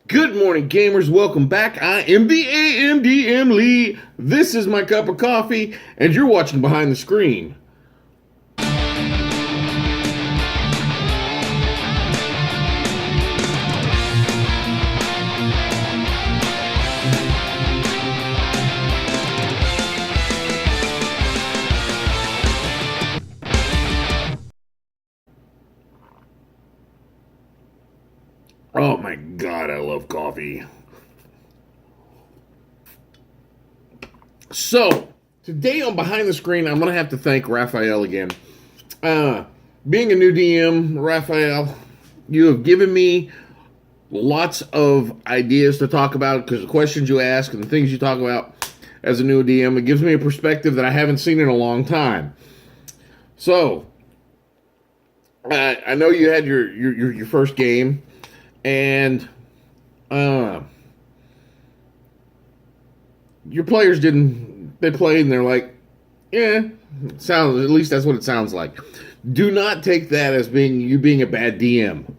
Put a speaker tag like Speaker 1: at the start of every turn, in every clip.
Speaker 1: Good morning, gamers. Welcome back. I am the AMDM Lee. This is my cup of coffee, and you're watching Behind the Screen. Oh my god, I love coffee. So, today on Behind the Screen, I'm going to have to thank Raphael again. Being a new DM, Raphael, you have given me lots of ideas to talk about because the questions you ask and the things you talk about as a new DM, it gives me a perspective that I haven't seen in a long time. I know you had your first game, and your players didn't. They played and they're like, yeah, sounds. At least that's what it sounds like. Do not take that as being a bad DM.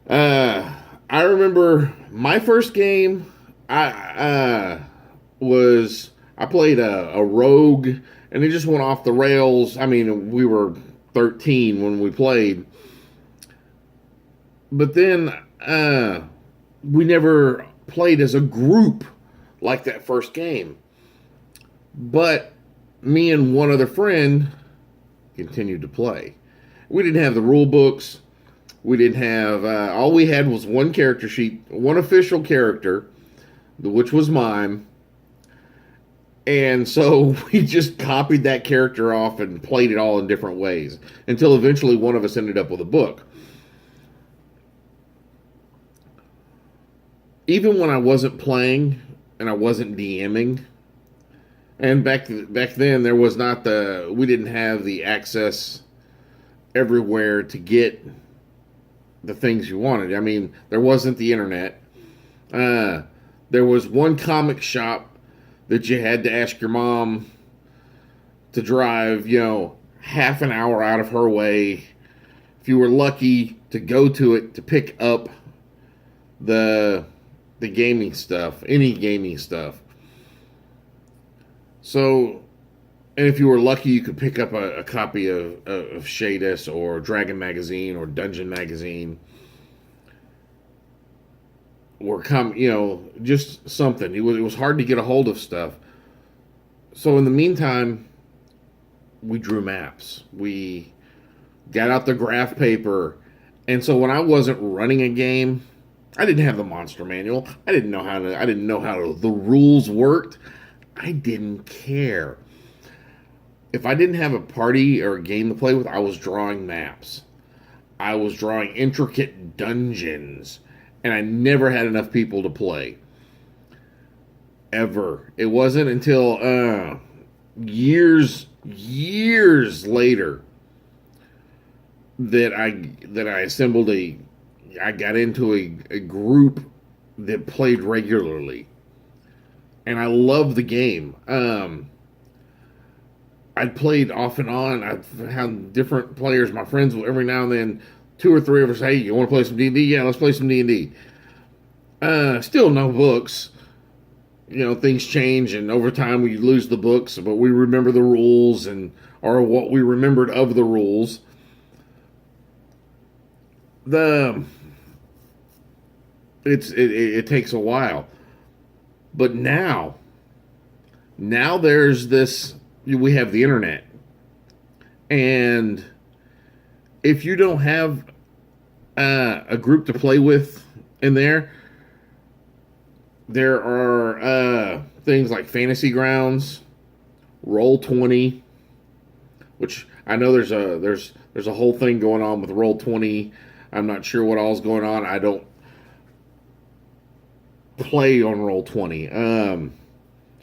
Speaker 1: I remember my first game. I played a rogue, and it just went off the rails. I mean, we were 13 when we played, but then we never played as a group like that first game. But me and one other friend continued to play. We didn't have the rule books. We didn't have, all we had was one character sheet, one official character, which was mine. And so we just copied that character off and played it all in different ways until eventually one of us ended up with a book. Even when I wasn't playing and I wasn't DMing, and back then there was not we didn't have the access everywhere to get the things you wanted. I mean, there wasn't the internet. There was one comic shop that you had to ask your mom to drive, half an hour out of her way, if you were lucky, to go to it to pick up the gaming stuff, any gaming stuff. So, and if you were lucky, you could pick up a copy of Shadis or Dragon Magazine or Dungeon Magazine, or just something. It was hard to get a hold of stuff. So in the meantime, we drew maps. We got out the graph paper, and so when I wasn't running a game, I didn't have the monster manual. I didn't know how the rules worked. I didn't care. If I didn't have a party or a game to play with, I was drawing maps. I was drawing intricate dungeons, and I never had enough people to play. Ever. It wasn't until years later that I assembled I got into a group that played regularly. And I love the game. I'd played off and on. I've had different players. My friends will every now and then, 2 or 3 of us, hey, you want to play some D&D? Yeah, let's play some D&D. Still no books. Things change, and over time we lose the books, but we remember the rules or what we remembered of the rules. It takes a while. But now there's this, we have the internet. And if you don't have a group to play with in there are things like Fantasy Grounds, Roll20, which I know there's a whole thing going on with Roll20. I'm not sure what all's going on. I don't play on Roll20.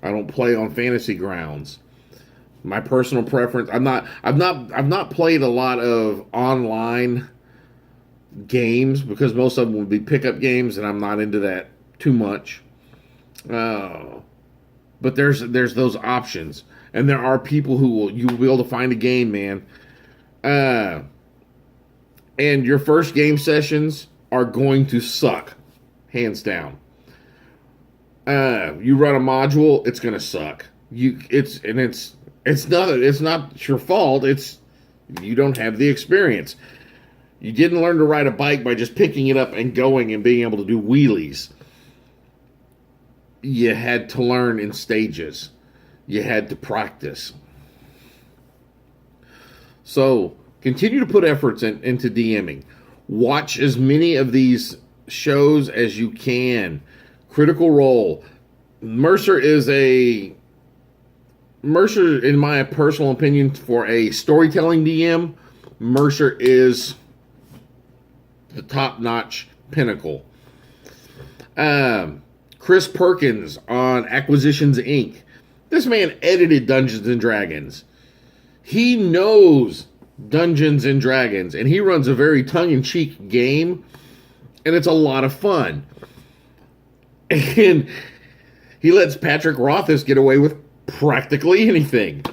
Speaker 1: I don't play on Fantasy Grounds. My personal preference. I've not played a lot of online games because most of them would be pickup games, and I'm not into that too much. But there's those options, and there are people you will be able to find a game, man. And your first game sessions are going to suck. hands down. You run a module, it's gonna suck. It's not your fault. It's you don't have the experience. You didn't learn to ride a bike by just picking it up and going and being able to do wheelies. You had to learn in stages. You had to practice. So continue to put efforts into DMing. Watch as many of these shows as you can. Critical Role. Mercer, in my personal opinion, for a storytelling DM, Mercer is the top-notch pinnacle. Chris Perkins on Acquisitions Inc. This man edited Dungeons and Dragons. He knows Dungeons and Dragons, and he runs a very tongue-in-cheek game, and it's a lot of fun. And he lets Patrick Rothfuss get away with practically anything.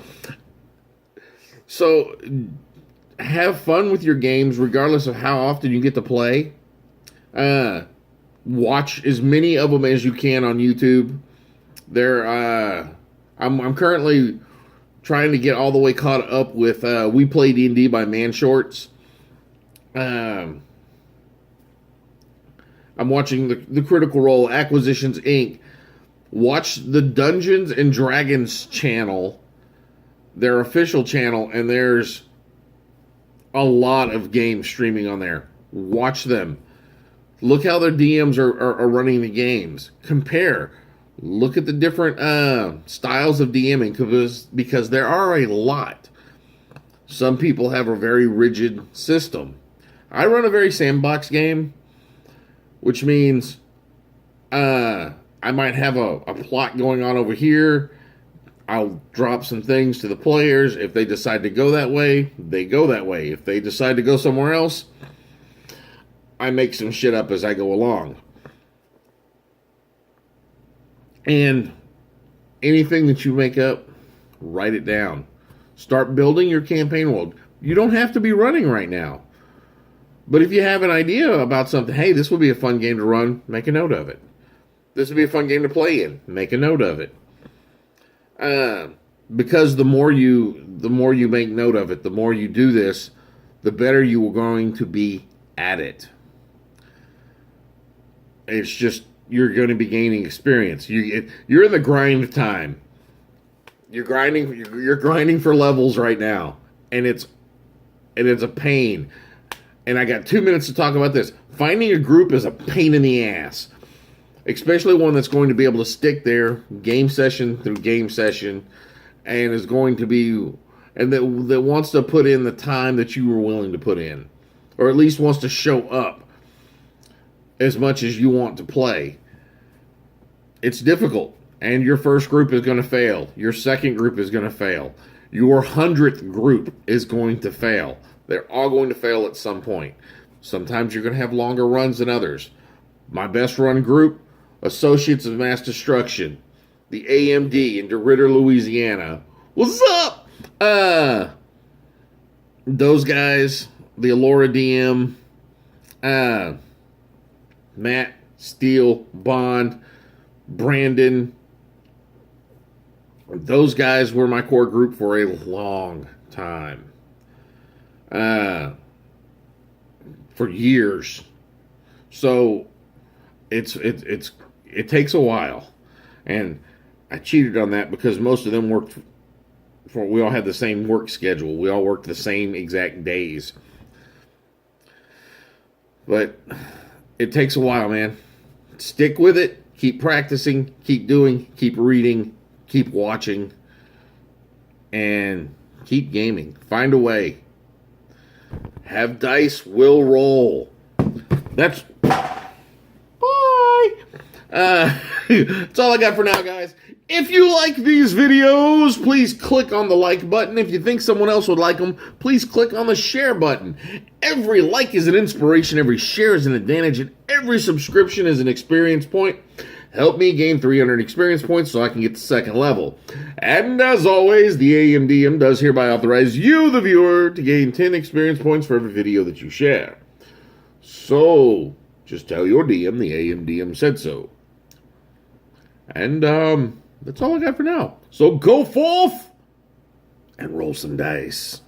Speaker 1: So have fun with your games, regardless of how often you get to play. Watch as many of them as you can on YouTube. I'm currently trying to get all the way caught up with We Play D&D by Man Shorts. I'm watching the Critical Role, Acquisitions Inc. Watch the Dungeons and Dragons channel, their official channel, and there's a lot of games streaming on there. Watch them. Look how their DMs are running the games. Compare. Look at the different styles of DMing because there are a lot. Some people have a very rigid system. I run a very sandbox game, which means I might have a plot going on over here. I'll drop some things to the players. If they decide to go that way, they go that way. If they decide to go somewhere else, I make some shit up as I go along. And anything that you make up, write it down. Start building your campaign world. You don't have to be running right now. But if you have an idea about something, hey, this would be a fun game to run, make a note of it. This would be a fun game to play in, make a note of it. Because the more you make note of it, the more you do this, the better you are going to be at it. It's just, you're going to be gaining experience. You're in the grind time. You're grinding for levels right now, and it's a pain. And I got 2 minutes to talk about this. Finding a group is a pain in the ass, especially one that's going to be able to stick there game session through game session, and is going to be and that wants to put in the time that you were willing to put in, or at least wants to show up as much as you want to play. It's difficult, and your first group is going to fail. Your second group is going to fail. Your 100th group is going to fail. They're all going to fail at some point. Sometimes you're going to have longer runs than others. My best run group, Associates of Mass Destruction, the AMD in DeRidder, Louisiana. What's up? Those guys, the Allura DM, Matt, Steele, Bond, Brandon. Those guys were my core group for a long time. For years. So it takes a while. And I cheated on that because most of them worked we all had the same work schedule. We all worked the same exact days. But it takes a while, man. Stick with it. Keep practicing. Keep doing. Keep reading. Keep watching. And keep gaming. Find a way. Have dice will roll. That's... Bye! That's all I got for now, guys. If you like these videos, please click on the like button. If you think someone else would like them, please click on the share button. Every like is an inspiration, every share is an advantage, and every subscription is an experience point. Help me gain 300 experience points so I can get to second level. And as always, the AMDM does hereby authorize you, the viewer, to gain 10 experience points for every video that you share. So, Just tell your DM the AMDM said so. And that's all I got for now. So go forth and roll some dice.